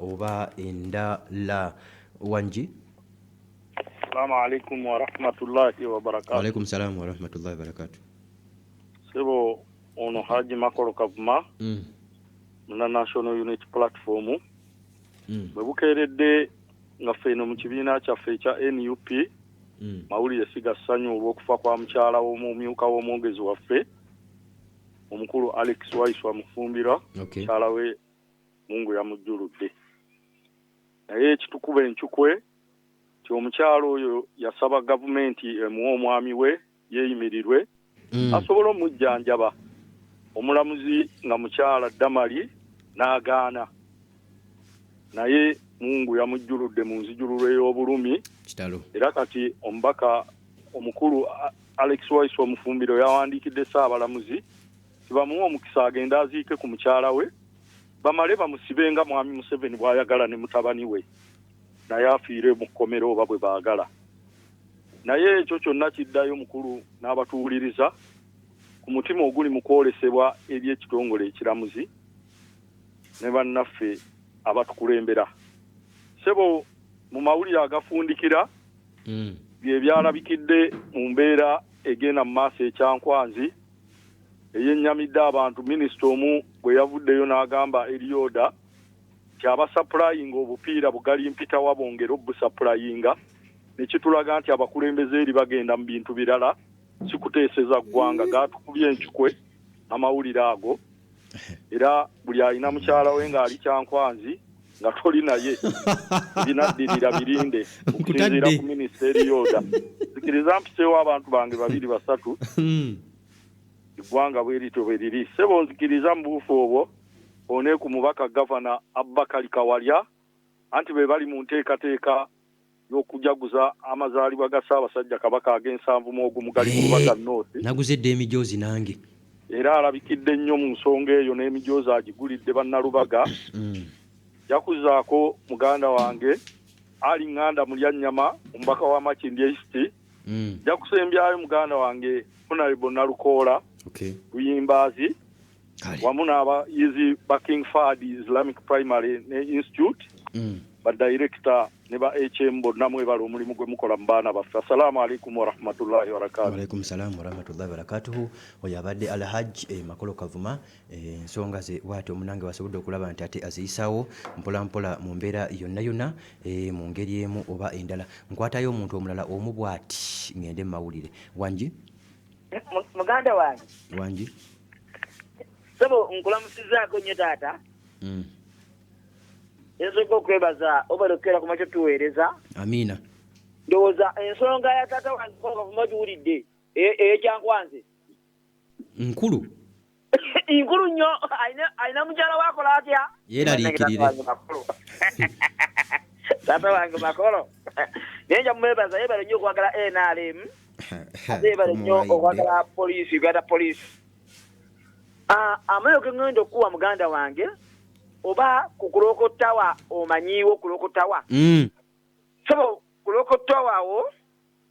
oba endala. Wanji. Assalamu alaikum wa rahmatullahi wa barakatuh. Wa alaikum salam wa rahmatullahi wa barakatuh. Sebo ono Haji Makolo Kavuma na National Unity Platform bwebukeeredde nga ffeno mu kibiina kyaffe ekya NUP mawulire sigasanyu olw'okufa kwa mukyala w'omumyuka w'omwogezi waffe omukulu Alex Waiswa Mufumbira. Mukyala we Mungu yamujjuludde naye ekitukuba enkyukwe ti omukyalo oyo yasaba gavumenti emuwa omwami we yeeyimirirwe asobola omujjanjaba. Omulamuzi nga mukyala Damali n'agaana naye Mungu yamujjuludde mu nzijululo ey'obulumi era kati omubaka omukulu Alex Waiswa Mufumbiro yawandiikidde Ssaabalamuzi tibamuwa omukisa agenda aziike ku mukyala we bamale bamusibe nga mwami Museveni bw'ayagala ne mutabani we naye afiire mu kkomero oba bwe baagala. Naye ekyo kyonna kiddayo mukulu n'abatuwuliriza ku mutima oguli mu kwolesebwa eri ekitongole ekiramuzi ne bannaffe abatukulembera. Sebo mu mawulire agafundikira bye byalabikidde mu mbeera egenda mu maaso ekyankwanzi eyennyamidde abantu. Minisita omu bwe yavuddeyo n'agamba Erioda nti abasappulayinga obupiira bugali mpita wabongera obusappulayinga nekitulaga nti abakulembeze eri bagenda mu bintu birala sikuteeseza ggwanga. Gatukubye enkyukwe amawulire ago era buli alina mukyala we ng'ali kyankwanzi nga toli naye binaddirira birinde okusinziira ku minisita Erioda. Sikiriza mpiseewo abantu bange 2-3 eggwanga bwe lityo bwe liri. Sebo nzikiriza mu buufu obwo one ku mubaka gavana Abubakar Kawalya anti be bali mu nteekateeka y'okujaguza amazaalibwa ga Ssaabasajja Kabaka ag'ensanvu mu ogumu gali ku Lubaga North. Naguzedde emijoozi nange. Era alabikidde nnyo mu nsonga eyo n'emijoozi agigulidde bannalubaga. Yakuzaako muganda wange Ali Nganda Mulyannyama omubaka wa Makindye East. Jakusembyayo muganda wange Honorable Nalukoola Luyimbazi wamu n'abayizi ba King Fahd Islamic Primary ne Institute ba director ne ba HM bonna mwebala omulimu gwe mukola mu baana baffe. Assalamu alaikum wa rahmatullahi wa barakatuh. Wa alaikum salam wa rahmatullahi wa barakatuh. Oyo abadde Alhaji Makolo Kavuma ensonga ze bw'ati omunange wasobodde okulaba nti ate aziyisawo mpola mpola mu mbeera yonna yonna mu ngeri emu oba endala. Nkwatayo omuntu omulala omu bw'ati ngende mu mawulire. Wanji muganda wange Wanji sebo nkulamusizaako nnyo taata ensooka okwebaza obalokera ku makyo tuweereza. Amiina. Ndowooza ensonga ya taata wange Kavuma giwulidde ey'ekyankwanzi nkulu nkulu nnyo. Alina mukyala waakola atya yeeraliikirire taata wange Makolo naye nja mumwebaza yeebale nnyo okwagala NRM ate yeebale nnyo okwagala poliisi Uganda poliisi. Amayo ge ŋŋenda okuwa muganda wange oba ku Kulokottawa omanyiiwo Kulokottawa. So Kulokottawa awo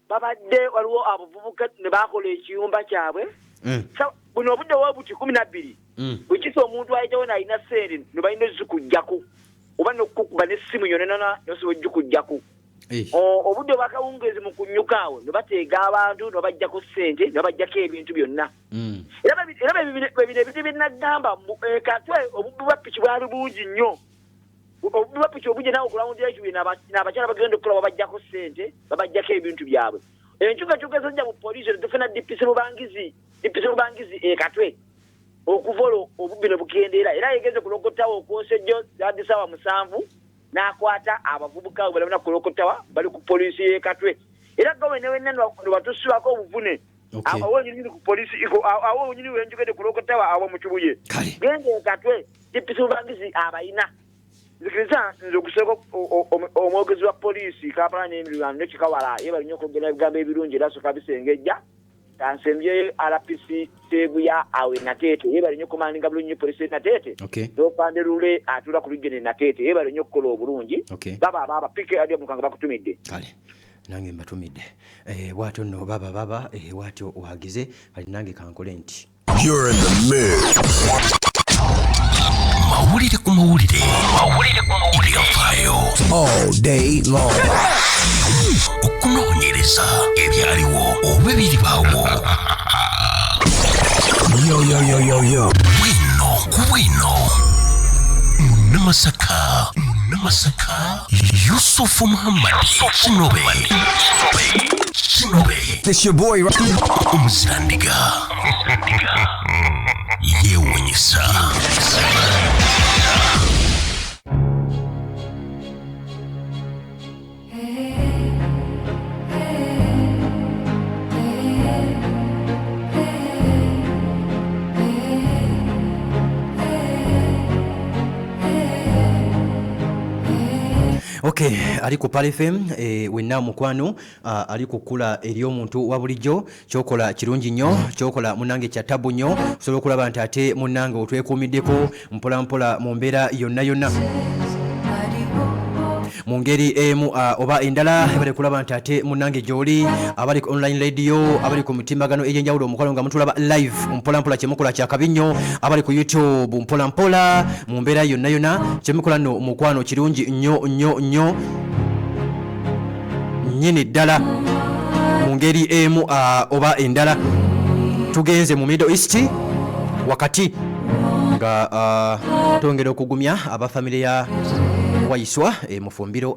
babadde waliwo abavubuka ne bakola ekiyumba kyabwe. Buno obudde bwobuti 12 bwekisa omuntu ayitawo n'alina ssente ne balina zikujjaku oba n'okukuba n'essimu yonna nosobola ojjukujjaku. Obudde bwakawungeezi mu kunyuka awo ne bateega abantu ne babajjako ssente ne babajjako ebintu byonna. Era bibiri byenagamba Katwe obubbi bwa ppiki bwali bungi nnyo. Obubbi bwa ppiki obujje naawe okulawundira ekibiri n'abakyala bagenda okukola babajjako ssente babajjako ebintu byabwe. Enkyukakyuka ezajja mu poliisi tufuna DPC Lubangizi Katwe okuva olwo obubbi ne bukendeera era yegeze Kulokottawa okwonsejjo zadde ssaawa 7 n'akwata abavubuka abo balabina Kulokottawa bali ku poliisi y'e Katwe. Era gavumenti wenna ne batussibako obuvune awo nyini ku poliisi awo nyini wenjogedde Kulokottawa awo mu Kibuye gende e Katwe DPC Lubangizi abayina. Nzikiriza nze okusooka omwogezi wa poliisi Kampala n'emiriraano n'ekikawala yeebali nnyo okwogera ebigambo ebirungi era asooka bisengejja kansembye RPC Sebuya awe Nateete yeebali nnyo komandinga bulungi poliisi Nateete n'opande lule atuula ku lujjene Nateete yeebali nnyo okukola obulungi baba pike adi omukanga bakutumidde nange mbatumidde bwatyo nno baba bwatyo wagize kali nange kankole nti You're in the mix. Mawulire ku mawulire all day long. Okunoonyereza ebyaliwo oba ebiribaawo. Yo. Bwino. Munamasaka. Yusuf Muhammad. Shinobe. This your boy, right? Umzandiga. Yewunyisa. Okay, ali ku Pal FM wenna mukwano ali kukula eri omuntu wa bulijjo kyokola kirungi nnyo kyokola munange kya tabu nnyo osobola okulaba nti ate munange otwekuumiddeko mpola mu mbeera yonna mu ngeri emu oba endala bali kulaba nti ate munange gy'oli abali ku online radio abali ku mitimbagano egy'enjawulo omukwano nga mutulaba live mpola kyemukola kyakabi nnyo abali ku YouTube mpola mu mbeera yonna kyemukola nno mukwano kirungi nnyo nnyini ddala mu ngeri emu oba endala tugenze mu Middle East wakati nga tongera okugumya abafamile ya Waiswa mufumbiro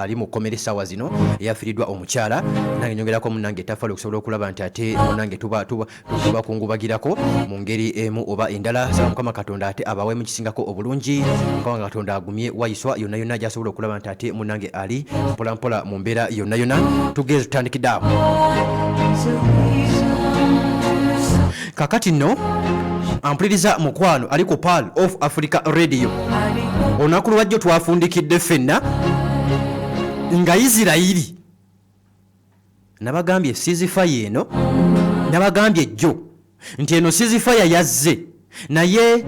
ali mu komere sawa zino yafiridwa omukyala nange nyongerako munange tafalo okusobola okulaba nti ate munange tuba kungubagirako mu ngeri emu oba endala saba Mukama Katonda ate abawe mu kisingako obulungi Mukama Katonda agumye Waiswa yonna gy'asobola okulaba nti ate munange ali mpola mu mbeera yonna tugeze tutandikidde awo kakati nno ampuliriza mukwano ali ku Pal of Africa Radio olunaku lwajjo twafundikidde ffenna nga Isirayiri nabagambye sizifaya eno nabagambye jjo nti eno sizifaya yazze naye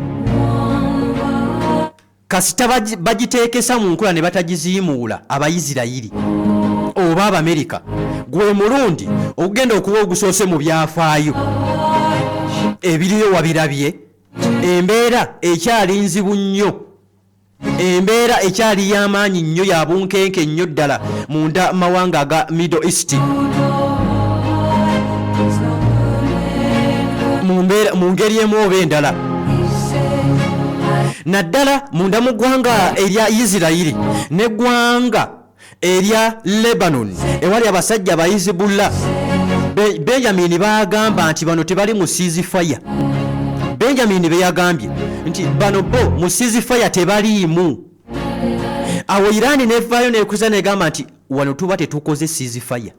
kasita bagiteekesa mu nkula ne batagiziimuula Abayisirayiri oba Abamerika gwe mulundi okugenda okuba ogusoose mu byafaayo ebiriyo wabirabye embeera ekyali nzibu nnyo embeera ekyali y'amaanyi nnyo ya bunkenke nnyo ddala munda mawanga aga Middle East mu ngeri emu oba endala naddala munda mu ggwanga erya Isirayiri n'eggwanga erya Lebanon ewali abasajja aba Hezbollah Benjamin bagamba nti bano tebali mu ceasefire Benjamin beyagambye nti bano bo mu ceasefire tebaliimu awo Iran nevaayo nekuza negamba nti wano tuba tetukoze ceasefire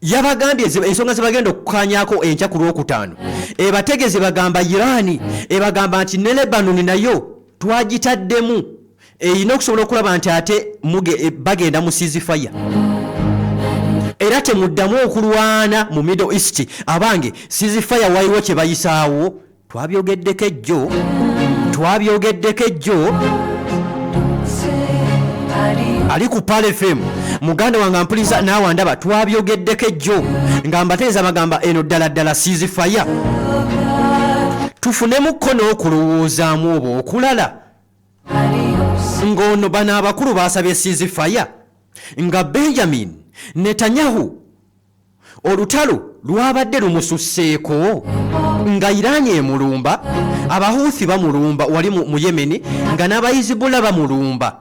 yabagambye ensonga zebagenda okukanyako enkya ku Lwokutaano ebategeze bagamba Iran ebagamba nti ne Lebanon nayo twagitaddemu erina okusobola okulaba nti ate bagenda mu ceasefire era temuddamu okulwana mu Middle East abange ceasefire waliwo kye bayisaawo twabyogeddeko ejjo ali ku Pal FM muganda wange ampuliza naawe ndaba twabyogeddeko ejjo nga mbateeza bagamba eno ddala ceasefire tufunemukko n'okulowoozaamu oba okulala ng'ono bano abakulu baasabye ceasefire nga Benjamin Netanyahu olutalo lwabadde lumususseeko nga Iran emulumba Abahuthi bamulumba wali mu Yemen nga n'Abayizibula bamulumba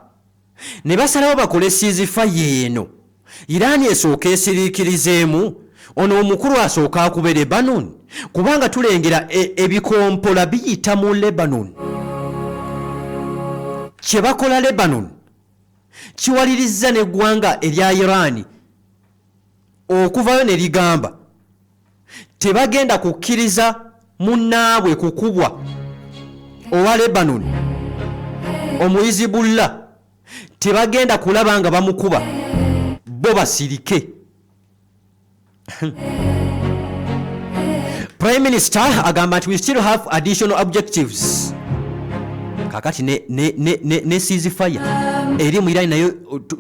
ne basalawo bakole ceasefire eno Iran esooka esiriikirizeemu ono omukulu asooka akube Lebanon kubanga tulengera ebikompola biyita mu Lebanon kye bakola Lebanon kiwalirizza n'eggwanga erya Iran okuvayo ne ligamba tebagenda kukkiriza munnaabwe kukubwa owa Lebanon Omuyizibullah tebagenda kulaba nga bamukuba bo basirike Prime Minister agamba nti we still have additional objectives kakati ne ceasefire eri mu Iran nayo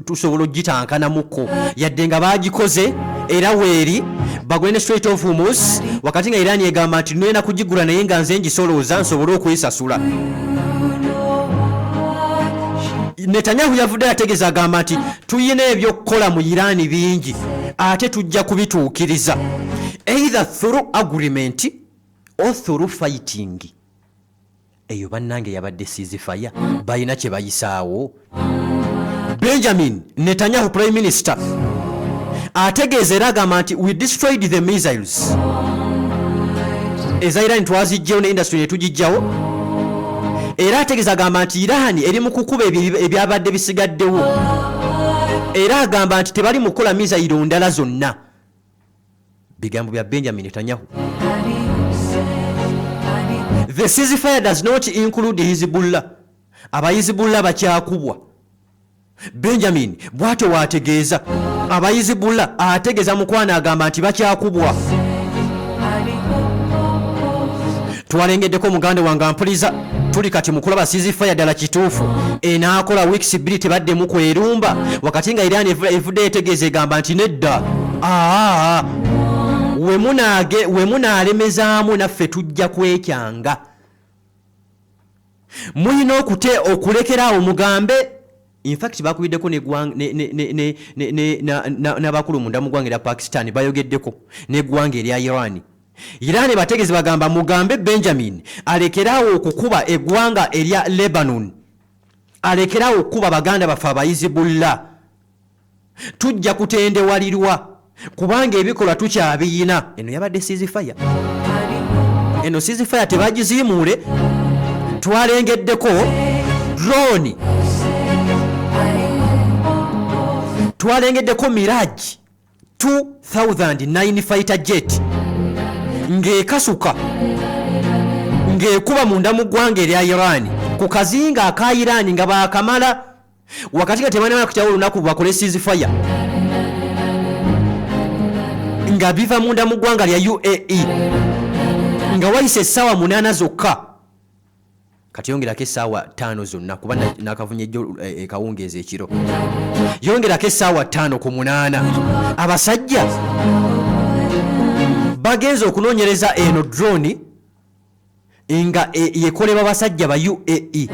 tusobola ogitankanamuko yadde nga bagikoze era weeri bagwene Strait of Hormuz wakati nga Iran egamba nti nena kugigula naye nga nze ngisolooza nsobole okwesasula Netanyahu yavudde ategeeza agamba nti tuyina ebyokukola mu Iran bingi ate tujja kubituukiriza either through agreement or through fighting. Eyo bannange yabadde ceasefire balina kye bayisaawo. Benjamin Netanyahu Prime Minister ategeeza era agamba nti we destroyed the missiles eza Iran twazijjawo ne industry ne tugijjawo. Era ategeeza agamba nti Iran eri mu kukuba ebyabadde bisigaddewo. Era agamba nti tebali mu kukola missile ndala zonna. Bigambo bya Benjamin Netanyahu. The ceasefire does not include Hezbollah. Aba Hezbollah bakyakubwa. Benjamin bw'atyo waategeeza aba Hezbollah ategeeza mukwana agamba nti bakyakubwa. Twalengeddeko muganda wange ampuliza tuli kati mukulaba ceasefire ddala kituufu enaakola weeks 2 tebaddemu kwerumba wakati nga Iran evudde etegeeza egamba nti nedda we munaalemezaamu naffe tujja kwekyanga. Muyina okulekeraawo mugambe. In fact bakubiddeko n'abakulu munda mu ggwanga erya Pakistan bayogeddeko n'eggwanga erya Iran. Iran bategezi bagamba mugambe Benjamin alekeraawo okukuba eggwanga erya Lebanon, alekeraawo okukuba baganda baffe aba Hezbollah. Tujja kutendewalirwa kubanga ebikolwa tukyabiyina. Eno yabadde ceasefire. Eno ceasefire tebagiziimuule. Twalengeddeko drone, twalengeddeko Mirage 2009 fighter jet ng'ekasuka ng'ekuba munda mu ggwanga erya Iran ku kazinga aka Iran nga baakamala wakati nga tebanamala kukyawo olunaku bakole ceasefire nga biva munda mu ggwanga lya UAE nga wayise essaawa 8 zokka. Kati yongerako essaawa 5 zonna kuba nakavunye ejjo kawungeeza ekiro. Yongerako essaawa 5 ku 8. Abasajja bagenza okunoonyereza eno drone nga yekolebwa basajja ba UAE.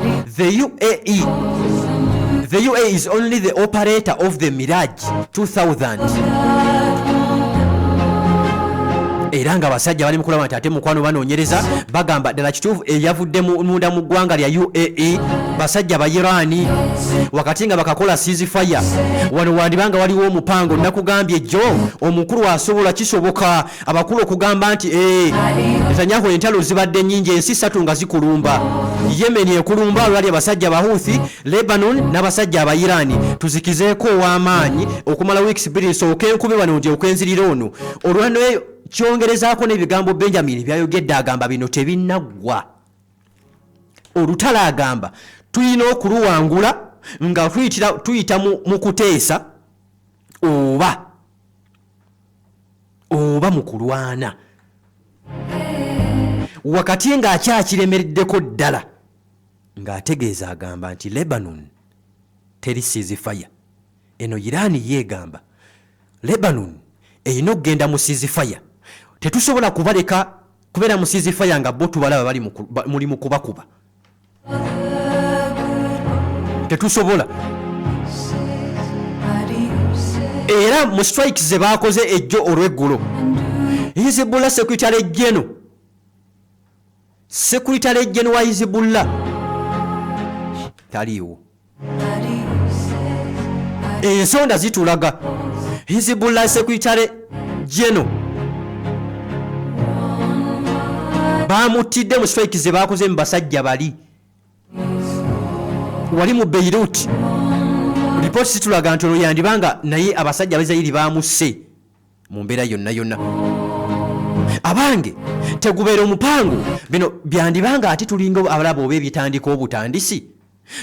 The UAE is only the operator of the Mirage 2000. Era nga basajja bali mukulaba nti ate mukwano banoonyereza bagamba ddala kituufu eyavudde munda mu ggwanga lya UAE basajja ba Iran wakati nga bakakola ceasefire. Wano wandibanga waliwo omupango nakugambye jjo omukulu asobola kisoboka abakulu okugamba nti Netanyahu entalo zibadde nnyingi ensi 3 nga zikulumba. Yemen ekulumba lwali abasajja Bahouthi, Lebanon n'abasajja aba Iran. Tuzikizeeko ow'amaanyi okumala weeks 2 sooka enkubi wano nti okwenzirira ono olwano eyo kyongerezaako n'ebigambo Benjamin byayogedde agamba bino tebinnaggwa. Olutala agamba tulina okuluwangula nga tuyita mu kuteesa oba mu kulwana wakati ng'akyakiremereddeko ddala ng'ategeeza agamba nti Lebanon teri ceasefire. Eno Iran yeegamba Lebanon erina okugenda mu ceasefire. Tetusobola kubaleka kubeera mu ceasefire nga bo tubalaba muli mu kubakuba. Tetusobola. Era mu strikes ze baakoze ejjo olw'eggulo Hezbollah Secretary General wa Hezbollah taliiwo. Ensonda zitulaga Hezbollah Secretary General bamutidde mu strikes ze baakoze mu basajja bali wali mu Beirut. Reports zitulaga nti olwo yandibanga naye abasajja abazayiri bamusse mu mbeera yonna. Abange tegubeera omupango bino byandibanga ate tulinga abalaba oba ebitandika obutandisi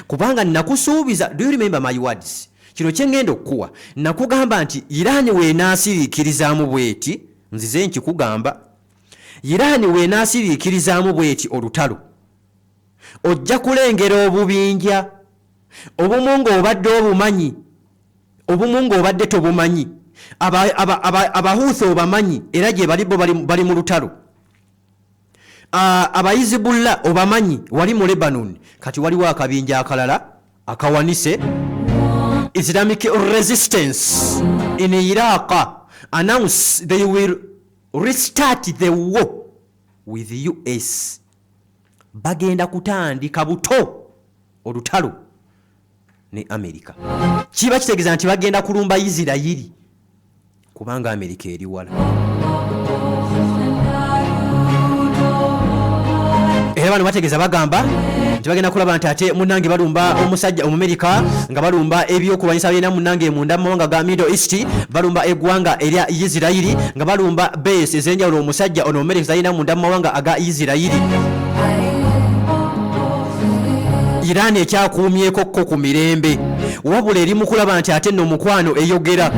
kubanga nakusuubiza. Do you remember my words? Kino kyengenda okukuwa nakugamba nti Iran weenaasiriikirizaamu bweti nzize nkikugamba Iran weenaasiriikirizaamu bweti olutalo ojja kulengera obubinja obumu ng'obadde obumanyi obumu ng'obadde tobumanyi. Abahouthi obamanyi era gye bali mu lutalo. Aba Hezbollah obamanyi wali mu Lebanon. Kati waliwo akabinja akalala akawanise Islamic resistance in Iraq announced they will restart the war with US. Bagenda kutandika buto olutalo ne America. Kiba kitegeeza nti bagenda kulumba Isirayiri kubanga America eri wala. Era bano bategeeza bagamba nti bagenda kulaba nti ate munnange balumba omusajja Omumerika nga balumba ebyokulwanyisa byena munnange munda mu mawanga ga Middle East, balumba eggwanga erya Isirayiri nga balumba base ez'enjawulo omusajja ono Omumerika zalina munda mu mawanga aga Isirayiri. Iran ekyakuumyeko ko ku mirembe wabula eri mu kulaba nti ate nno omukwano eyogera.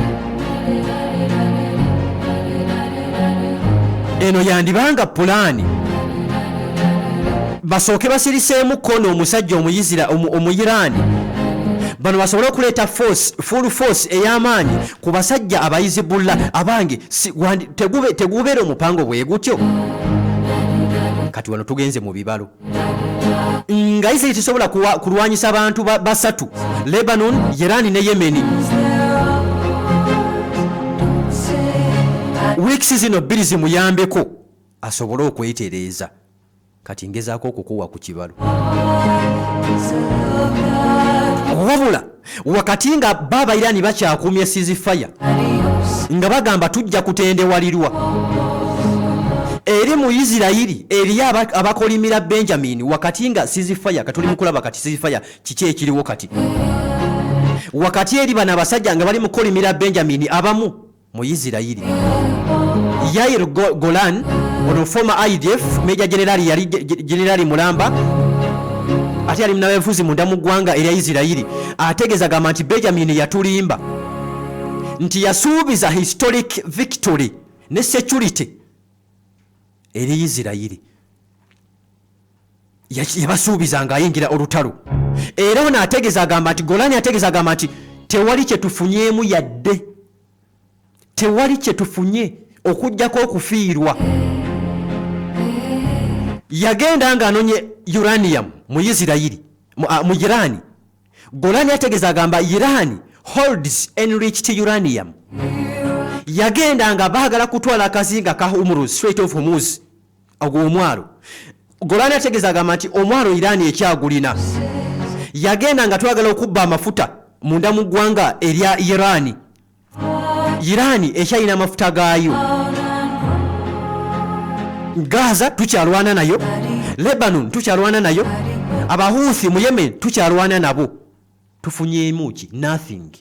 Eno yandibanga pulaani basooke basiriseemu kono omusajja omuyiraani bano basobole okuleeta full force ey'amaanyi ku basajja abayizibula abange tegubeera omupango bwe gutyo. Kati wano tugenze mu bibalo nga Isirayiri tesobola kulwanyisa abantu basatu, Lebanon, Iran ne Yemen. Weeks zino bbiri zimuyambeko asobole okwetereeza. Kati ngezaako okukuwa ku kibalo. Wabula wakati nga baba Iran bakyakumye ceasefire nga bagamba tujja kutendewalirwa eri mu Isirayiri eri abakolimira Benjamin wakati nga ceasefire katuli mukulaba kati ceasefire kiki ekiriwo kati wakati eri bana abasajja nga bali mukolimira Benjamin abamu mu Isirayiri. Yair Golan ono former IDF Major General yali General Mulamba ate yali munawefuzi munda mu ggwanga erya Isirayiri ategeeza gamba nti Benjamin yatulimba nti yasuubiza historic victory ne security eri Isirayiri yabasuubiza nga ayingira olutalo. Era ono ategeeza agamba nti Golani ategeeza agamba nti tewali kye tufunyeemu yadde, tewali kye tufunye okujjako okufiirwa. Yagenda nga anonye uranium mu Isirayiri mu Irani. Golani ategeeza agamba Irani holds enriched uranium. Yagenda nga baagala kutwala akazinga ka Hormuz, Strait of Hormuz ogw'omwalo. Golani ategeeza agamba nti omwalo Irani ekyagulina. Yagenda nga twagala okubba amafuta munda mu ggwanga erya Irani. Irani ekyalina amafuta gaayo. Gaza tukyalwana nayo, Lebanon tukyalwana nayo, Abahuthi mu Yemen tukyalwana nabo. Tufunyeemu ki? Nothing.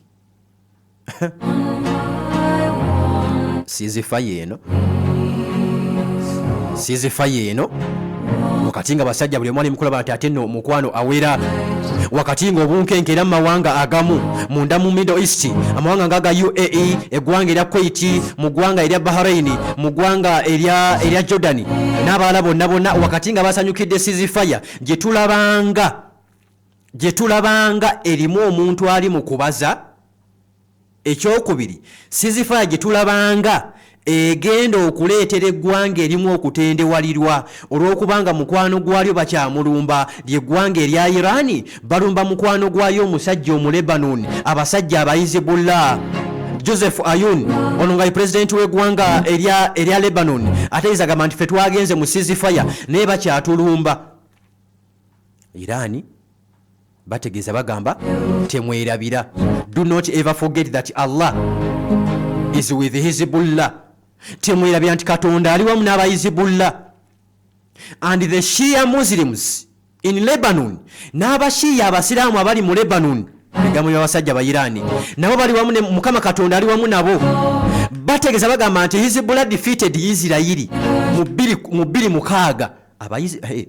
Ceasefire eno wakati nga basajja buli omwali mukulaba nti ate nno omukwano awera. Wakati nga obunkenke mu mawanga agamu munda mu Middle East, amawanga ngaga UAE, eggwanga erya Kuwait, mu ggwanga erya Bahrain, mu ggwanga erya Jordan n'abalala bonna wakati nga basanyukidde ceasefire gye tulabanga erimu omuntu ali mu kubaza. Ekyokubiri, ceasefire gye tulabanga egenda okuleetera eggwanga erimu okutendewalirwa olw'okubanga mukwano gwalyo bakyamulumba ly'eggwanga erya Irani balumba mukwano gwayo omusajja omu Lebanon, abasajja abayizibullah. Joseph Ayoun ono nga president w'eggwanga erya Lebanon ategeeza agamba nti ffe twagenze mu ceasefire naye bakyatulumba. Irani bategeeza bagamba temwerabira. Do not ever forget that Allah is with Hizbullah. Temwerabira nti Katonda ali wamu n'abayizibullah. And the Shia Muslims in Lebanon, n'abashiya abasiraamu abali mu Lebanon, ebigambo by'abasajja ba Irani, nabo bali wamu ne Mukama Katonda ali wamu nabo. Bategeeza bagamba nti Hizbullah defeated Isirayiri mu 206.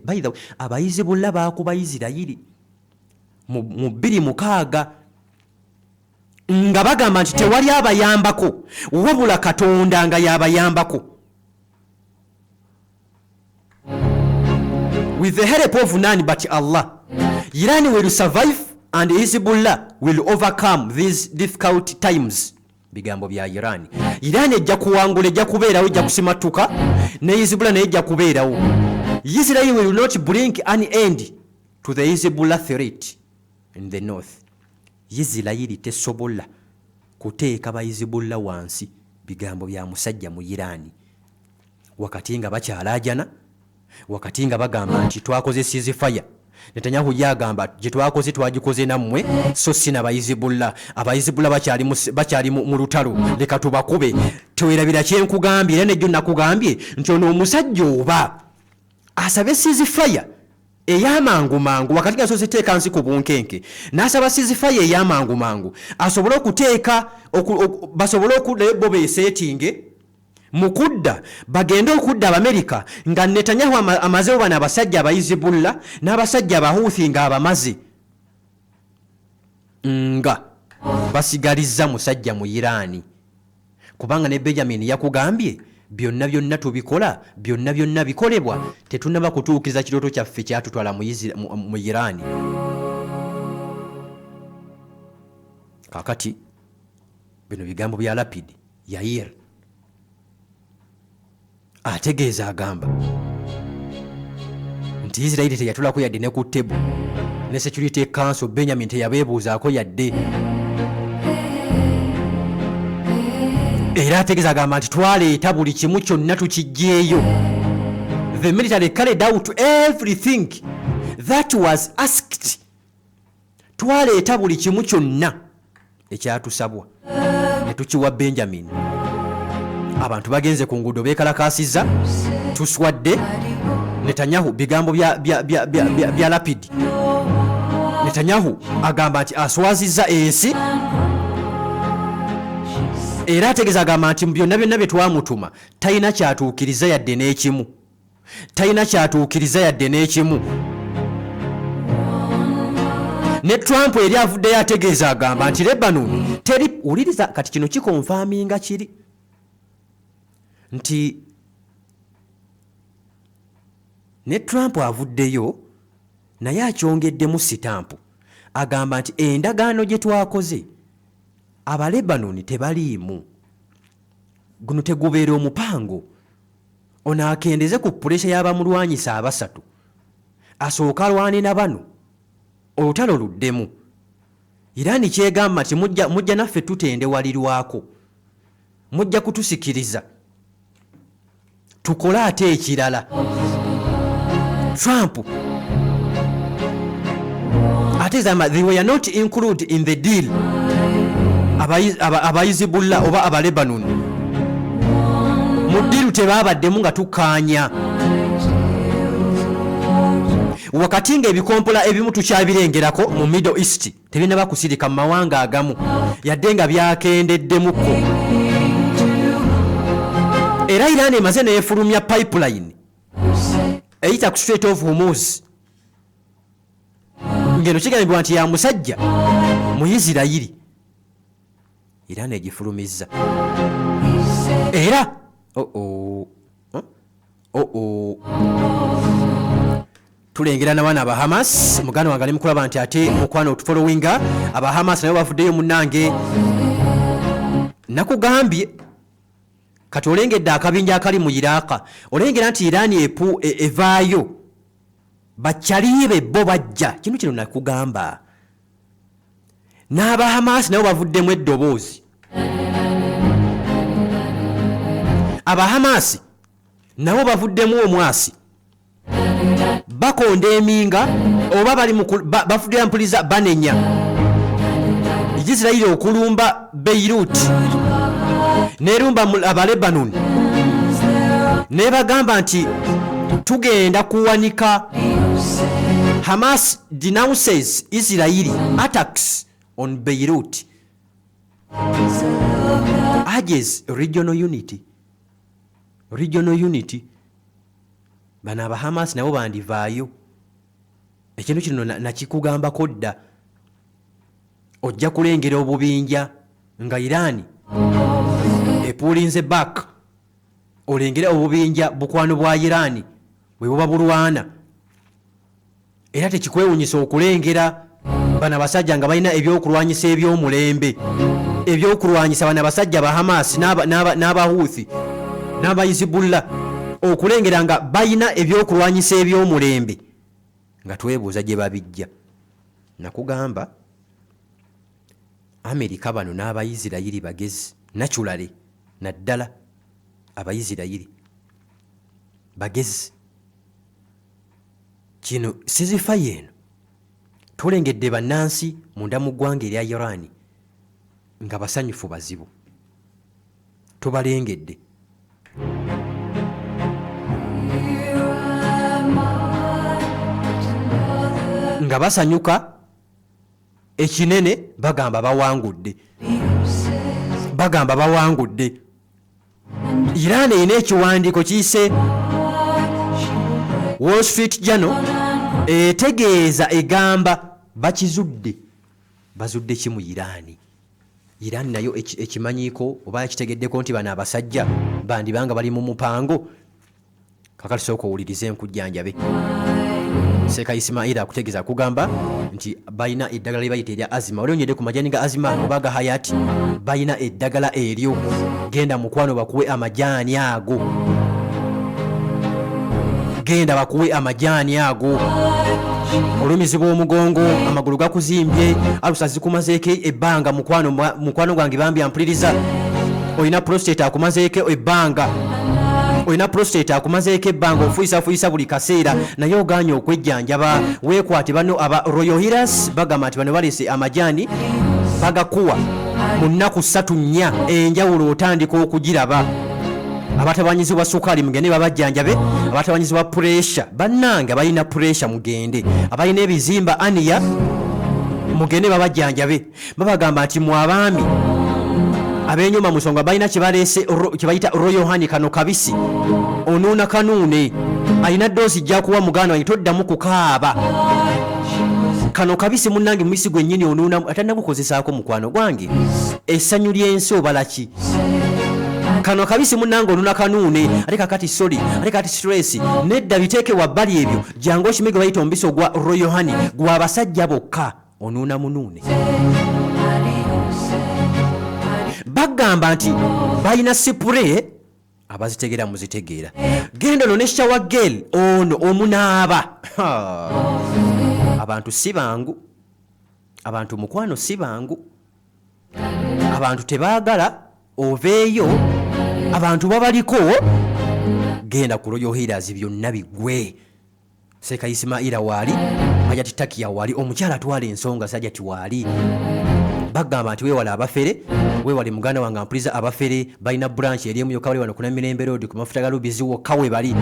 By the way, abayizibullah baakuba Isirayiri mu 206 nga bagamba nti tewali abayambako wabula Katonda nga yabayambako. With the help of none but Allah, Iran will survive and Hezbollah will overcome these difficult times. Bigambo bya Iran. Iran ejja kuwangula, ejja kubeerawo, ejja kusimatuka, ne Hezbollah naye ejja kubeerawo. Israel will not bring an end to the Hezbollah threat. in the north. Isirayiri tesobola kuteeka ba Hezbollah wansi bigambo bya musajja mu Irani. Wakati nga bakyalaajana, wakati nga bagamba nti twakoze ceasefire. Netanyahu yagamba gye twakoze twagikoze nammwe so si n'Abayizibula. Abayizibula bakyali mu lutalo, leka tubakube. Tewerabira kyenkugambye era nejjo nakugambye nti ono omusajja oba asabe ceasefire ey'amangu wakati nga asoose teeka nsi ku bunkenke n'asaba ceasefire ey'amangu asobole okuteeka basobole okuddayo bo beeseetinge mu kudda bagende okudda Abamerika nga Netanyahu amazewo bano abasajja Abayizibula n'abasajja Abahuthi nga abamaze nga basigalizza musajja mu Irani. Kubanga ne Benjamin yakugambye byonna tubikola, byonna bikolebwa, tetunaba kutuukiriza kirooto kyaffe kyatutwala mu Irani. Kakati bino bigambo bya Lapid Yair ategeeza agamba nti Israeli teyatulako yadde ne ku table, ne Security Council Benjamin teyabeebuuzaako yadde. Era ategeeza agamba nti twaleeta buli kimu kyonna tukiggyeeyo. The military carried out everything that was asked. Twaleeta buli kimu kyonna ekyatusabwa ne tukiwa Benjamin. Abantu bagenze ku nguudo beekalakaasizza, tuswadde. Netanyahu bigambo bya Lapid. Netanyahu agamba nti aswazizza ensi. Era ategeeza agamba nti byonna bye twamutuma talina kyatuukiriza yadde n'ekimu. Ne Trump eri avuddeyo ategeeza agamba nti Lebanon teri. Wuliriza kati kino kikonfaminga kiri nti ne Trump avuddeyo naye akyongeddemu sitampu agamba nti endagaano gye twakoze Abalebanon tebaliimu. Guno tegubeera omupango. Ono akendeze ku puresha y'abamulwanyisa abasatu, asooka alwane na bano, olutalo luddemu. Irani kyegamba nti mujja naffe tutendewalirwako, mujja kutusikiriza tukole ate ekirala. Trump atezama they were not included in the deal. Abayizibula oba Abalebanon mu ddiiru tebabaddemu nga tukaanya. Wakati nga ebikompola ebimu tukyabirengerako mu Middle East tebinaba kusirika mu mawanga agamu yadde nga byakendeddemukko. Era Iran emaze neefulumya pipeline eyita ku Strait of Hormuz. Ngeno kigambibwa nti ya musajja mu Isirayiri. Iran egifulumizza. Era tulengera n'abaana aba Hamas. Muganda wange ali mu kulaba nti ate mukwano otufollowinga aba Hamas nabo bavuddeyo munnange. Nakugambye kati olengedde akabinja akali mu Iraq, olengera nti Iran evaayo bakyaliibe bo bajja. Kino nakugamba. N'aba Hamas nabo bavuddemu eddoboozi. Aba Hamas nabo bavuddemu omwasi. Bakonda eminga oba bali bafudde mpuliza banenya Isirayiri okulumba Beirut nerumba Abalebanon ne bagamba nti tugenda kuwanika. Hamas denounces Israeli attacks on Beirut, urges regional unity. Bana aba Hamas nabo bandivaayo. Ekintu kino nakikugambako dda. Ojja kulengera obubinja nga Iran epuulinze back, olengere obubinja bukwano bwa Iran bwe buba bulwana. Era tekikwewunyisa okulengera bana abasajja nga balina ebyokulwanyisa eby'omulembe, ebyokulwanyisa bana abasajja ba Hamas n'Abahuthi n'Abayizibula, okulengera nga balina ebyokulwanyisa eby'omulembe nga twebuuza gye babijja. nakugamba Amerika bano n'Abayisirayiri bagezi naturally naddala Abayisirayiri bagezi kino sizifa yeno tulengedde bannansi munda mu ggwanga erya Iran nga basanyufu bazibu tubalengedde nga basanyuka ekinene bagamba bawangudde Iran erina ekiwandiiko kiyise Wall Street Journal etegeeza egamba bazudde ki mu Iran nayo ekimanyiiko oba ekitegeddeko nti bano abasajja bandibanga bali mu mupango kakati sooka owulirize enkujjanjabe Seka Ismaila akutegeeza kugamba nti bayina eddagala lye bayita erya azima olionyedde ku majani ga azima oba ga hayati bayina eddagala eryo genda mukwano bakuwe amajaani ago olumizi bw'omugongo amagulu gakuzimbye alusa zikumazeeko ebbanga mukwano gwange bambi ampuliriza olina prostate akumazeeko ebbanga ofuuyisa buli kaseera naye oganye okwejjanjaba weekwate bano aba Royal Healers bagamba nti bano balese amajaani bagakuwa mu nnaku 3-4 enjawulo otandika okugiraba abatabanyizibwa sukali mugende babajjanjabe abatabanyizibwa pressure bannange balina pressure mugende abalina ebizimba ania mugende babajjanjabe babagamba nti mu abaami abenyuma musonga balina kibayita Royal Honey kano kabisi onuuna kanuune alina doozi jja kuwa muganda wange toddamu kukaaba kano kabisi munnange mumisi gwennyini onuuna atannagukozesaako mukwano gwange essanyu ly'ensi obalaki kano kabisi munnange onuna kanuune ate kakati stress nedda biteeke wabbali ebyo jangu okimege bayita omubisi ogwa Royal Honey gwa basajja bokka onuuna munuune bagamba nti balina sipure abazitegera muzitegeera genda ono ne shower gel ono omunaaba abantu si bangu abantu mukwano si bangu abantu tebaagala oveeyo abantu babaliko genda ku Royal Healers byonna bigwe Seka Ismaila waali ajati Takia waali omukyala atwala ensonga sajati waali bagamba nti weewala abafere weewale muganda wange ampuliza abafere balina branch eri emu yokka bali wano kuna Mirembe Road ku mafuta ga Rubizi wokka we bali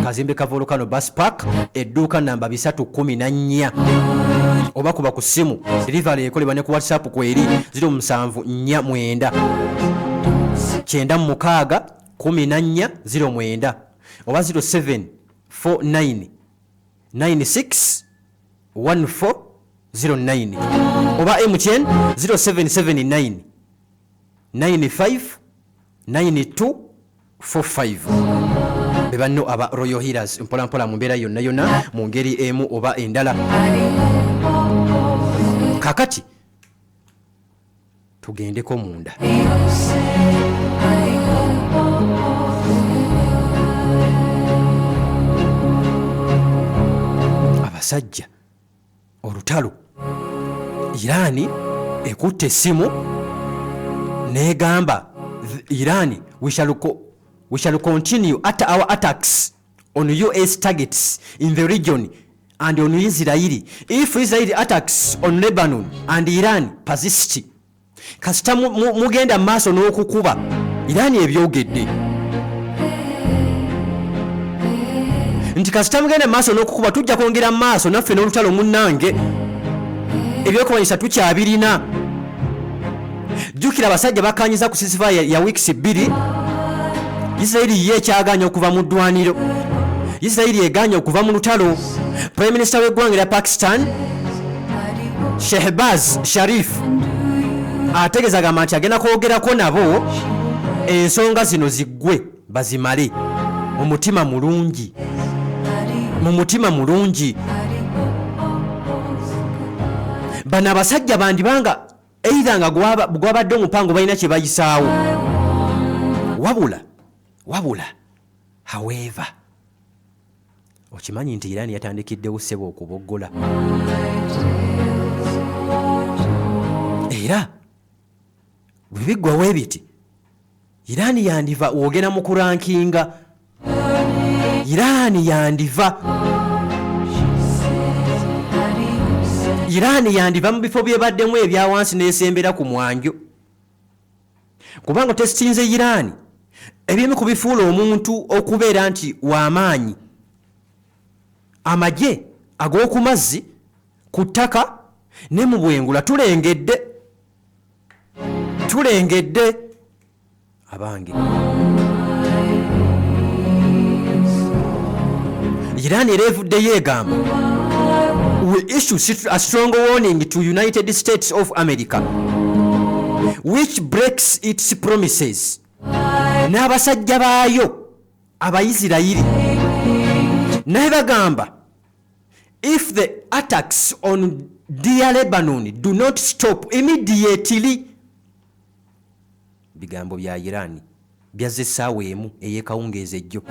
kazimbe ka Volcano Bus Park edduuka namba 314 oba kuba ku ssimu delivery ekolebwa ne ku WhatsApp kweri 0749 96 1409 oba 0749 96 1409 oba MTN 0779 95 92 45 bebanno aba Royal Healers mpola mu mbeera yonna mu ngeri emu oba endala kakati tugendeko munda abasajja olutalo Iran ekutte essimu negamba Iran we shall continue at our attacks on US targets in the region and on Israel if Israel attacks on Lebanon and Iran persist kasita mugenda maaso n'okukuba Iran ebyogedde nti kasita mugenda maaso n'okukuba tujja kwongera maaso naffe n'olutalo munnange ebyokumanyisa tukyabirina jjukira abasajja bakanyiza ku ceasefire ya weeks 2 Israeli ye kyaganya okuva mu ddwaniro Israeli eganya okuva mu lutalo Prime Minister w'eggwanga lya Pakistan Shehbaz Sharif ategeeza gamba nti agenda kwogerako nabo ensonga zino ziggwe bazimale mu mutima mulungi bano abasajja bandibanga either nga gwabadde omupango balina kye bayisaawo wabula however okimanyi nti Iran yatandikiddewo ssebo okuboggola era bwebigwawo ebiti Irani yandiva wogena mu kurankinga Irani yandiva Irani yandiva mu bifo byebaddemu ebyawansi n'esembera ku mwanjo kubanga testinze Irani ebimu kubifuula omuntu okubeera nti w'amaanyi amagye ag'oku mazzi ku ttaka ne mu bwengula tulengedde abange Iran erevuddeyo egamba will issue a strong warning to United States of America which breaks its promises n'abasajja baayo Abayisirayiri naye bagamba if the attacks on dear Lebanon do not stop immediately bigambo bya Iran byazze essaawa emu ey'ekawungeezi ejjo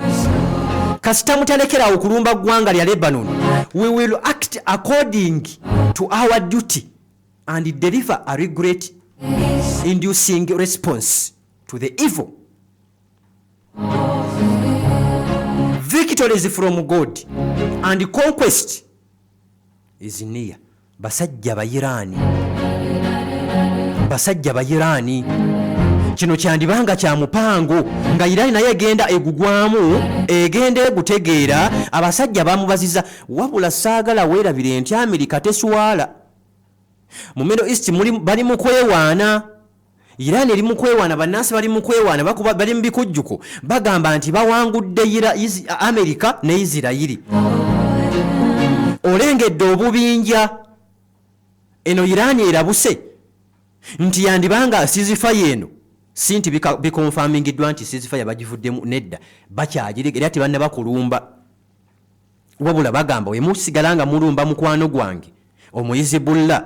kasita mutalekerawo kulumba ggwanga lya Lebanon we will act according to our duty and deliver a regret inducing response to the evil. Victory is from God and conquest is near. Basajja bayirani kino kyandibanga kya mupango nga Irani naye egenda egugwamu egenda egutegeera abasajja bamubaziza wabula saagala weerabire nti Amerika teswala mu Middle East bali mu kwewaana Irani eri mu kwewaana bannansi bali mu kwewaana bakuba bali mu bikujjuko bagamba nti bawangudde Amerika ne Isirayiri olengedde obubinja eno Irani erabuse nti yandibanga ceasefire eno sinti bikonfamingiddwa nti ceasefire bagivuddemu nedda bakyagirega era tibanna bakulumba wabula bagamba we musigalanga mulumba mukwano gwange omuyizibullah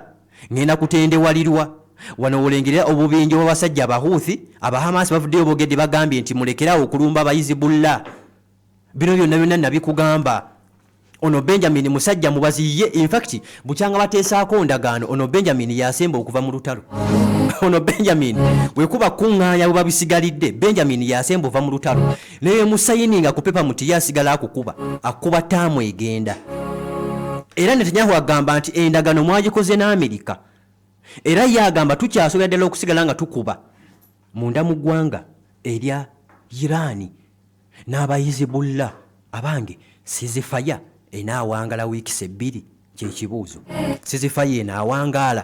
ngenda kutendewalirwa wano olengerera obubinja bw'abasajja abahuthi abahamasi bavuddeyo bogedde bagambye nti mulekerawo okulumba abayizibullah bino byonna nabikugamba ono Benjamin musajja mubaziye in fact bukyanga bateesaako ndagaano ono Benjamin yasemba okuva mu lutalo ono Benjamin wekuba kuŋŋaanya bwe babisigalidde Benjamin yasemba ova mu lutalo naye musayininga ku pepa muti yasigala akuba taamu egenda era Netanyahu agamba nti endagano mwagikoze n'Amerika era yagamba tukyasobola ddala okusigala nga tukuba munda mu ggwanga erya Irani n'abayizibullah abange ceasefire enaawangala wiikisi 2 kyekibuuzo ceasefire enaawangala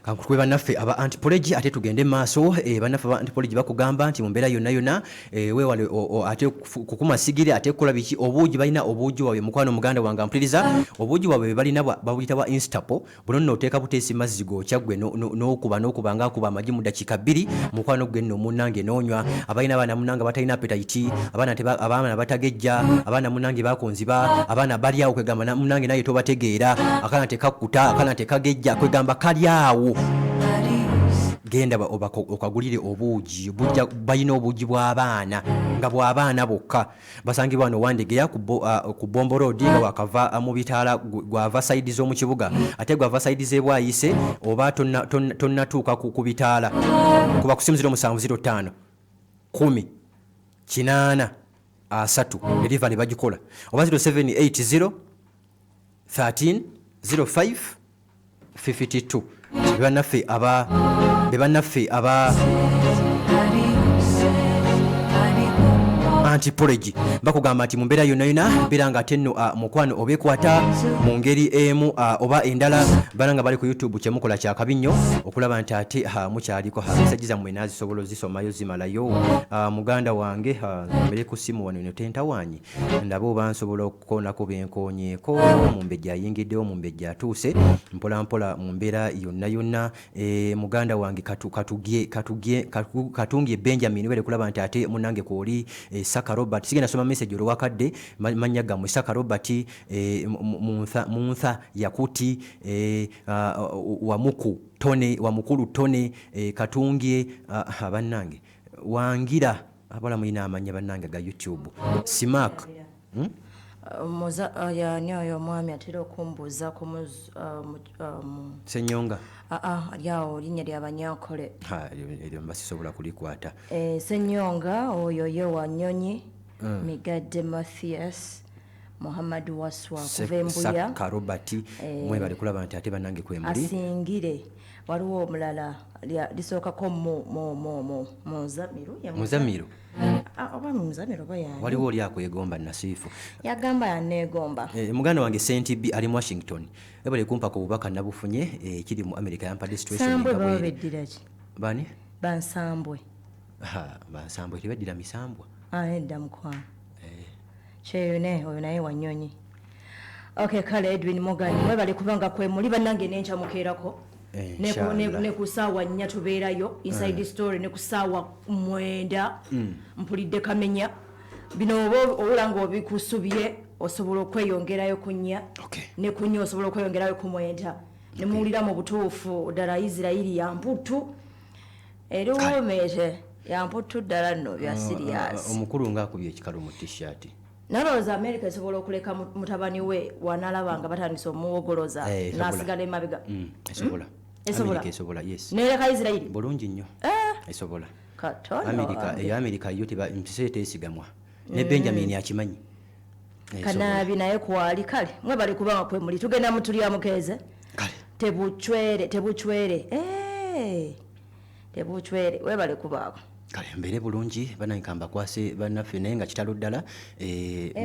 kankutwe bannaffe aba antipology ate tugende maaso bannaffe aba antipology bakugamba nti mu mbeera yonna weewale ate kukumasigire ate kukola biki obuugi balina obuugi waabwe mukwano muganda wange mpuliriza obuugi waabwe balina babuyita bwa instapo buno nno oteeka buteesi mazzi gookya gwe n'okuba ng'akuba amagi mu dakiika 2 mukwano gwe nno munnange n'onywa abalina abaana munnange batalina appetite abaana batagejja abaana munnange bakonziba abaana bali awo kwegamba munnange naye tobategeera akaana tekakkuta akaana tekagejja kwegamba kali awo genda okagulire obuugi balina obuugi bw'abaana nga bw'abaana bokka basangibwa wano Wandegeya ku Bombo Road nga wakava mu bitaala gwava sayidi z'omu kibuga ate gwava sayidi z'ebwayise oba tonnatuuka ku bitaala kuba ku simu 0705 10 8 3 delivery bagikola oba 0780 13 05 52 bebannaffe aba antipology bakugamba nti mu mbeera yonna biranga ate nno mukwano obeekwata mu ngeri emu oba endala balanga bali ku YouTube kyemukola kyakabi nnyo okulaba nti ate mukyaliko mesagi zammwe naazisobola ozisomayo zimalayo muganda wange mbere ku simu wano eno tentawaanyi ndaba oba nsobola okukoonako benkoonyeeko mumbejja ayingiddewo mumbejja atuuse mpolampola mu mbeera yonna muganda wange katungye Benjamin were kulaba nti ate munange kwoli Saka Robert sigenda soma message olwakadde manya gammwe Saka Robert muntha yakuti wamukulu tone katungye abannange wangira abala mulina amanya bannange ga YouTube Simak yani oyo mwami atera okumbuuza Senyonga lyawo linnya lya Banyankole. Eryo mbasisobola kulikwata. Senyonga oyo ye Wanyonyi Migadde Mathias Muhammad Waswa kuva Embuya Robert mwebale kulaba nti ate bannange kwemuli asingire. Waliwo omulala lisookako Muzamiru oba Muzamiru oba yani waliwo oli akwegomba Nasiifu yagamba yaneegomba. Muganda wange St. B ali mu Washington ebale kumpa ku bubaka nabufunye kiri mu America yampadde situation Sambwe babeddira ki bani Bansambwe Bansambwe tebeddira misambwa edda mukwano kyeyune oyo naye Wanyonyi. Okay, kale Edwin Morgan mwebale kubanga kwemuli bannange nencha mukeerako ne kusaawa 4 tubeerayo inside story ne kusaawa 9 mpulidde kamenya bino obulanga obikusubye osobola okweyongerayo kunya ne kunya osobola okweyongerayo ku 9 ne muwulira mu butuufu ddala Israeli ya mputu era womeje ya mputu ddala nno bya serious. Omukulu ng'akubye ekikalu mu t-shirt nalowooza America esobola okuleka mutabani we wanalabanga batandise omuwogoloza n'asigala emabega. Esobola yes nereka Israeli bulungi nnyo esobola katono America yo teesigamwa ne Benjamin akimanyi kanabi naye kwali kale mwebali kubanga kwemuli tugenda mutulya mukeze tebuchwere webale kubaako kale mbere bulungi banankamba kwase banaffe naye nga kitalo ddala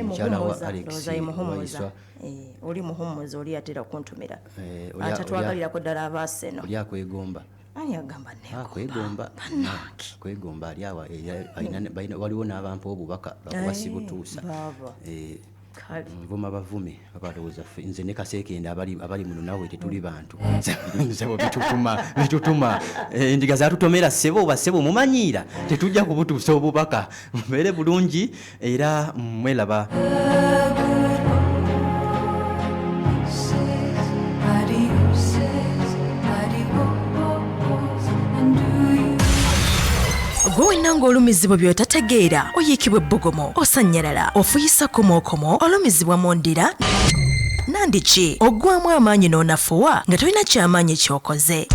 mukyala wa Alex Waiswa oli muhumuza oli atera kuntumira atatwagalirako ddala abaaseno oli akwegomba ani agamba kwegomba ali awa waliwo n'abampa obubaka bakuwasi butuusa nvuma bavume abalowooza nze ne Kaseekende abali muno nawe tetuli bantu sebo bitutuma endiga zatutomera sebo mumanyiira tetujja kubutuusa obubaka mbeere bulungi era mwelaba. Gwe nanga olumizibwa byotategeera oyiikibwa ebbugumu osanyalala ofuyisa komokomo olumizibwa mu ndira nandiki oggwamu amaanyi n'onafuwa nga tolina kyamaanyi kyokoze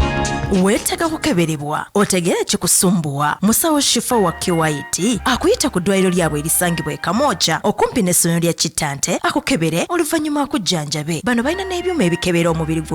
weetaaga kukeberebwa otegeere kikusumbuwa musawo Shifa wa Kiwaiti akuyita ku ddwaliro lyabwe erisangibwa e Kamooja okumpi n'essomero lya Kitante akukebere oluvannyuma akujjanjabe bano balina n'ebyuma ebikebera omubiri gwo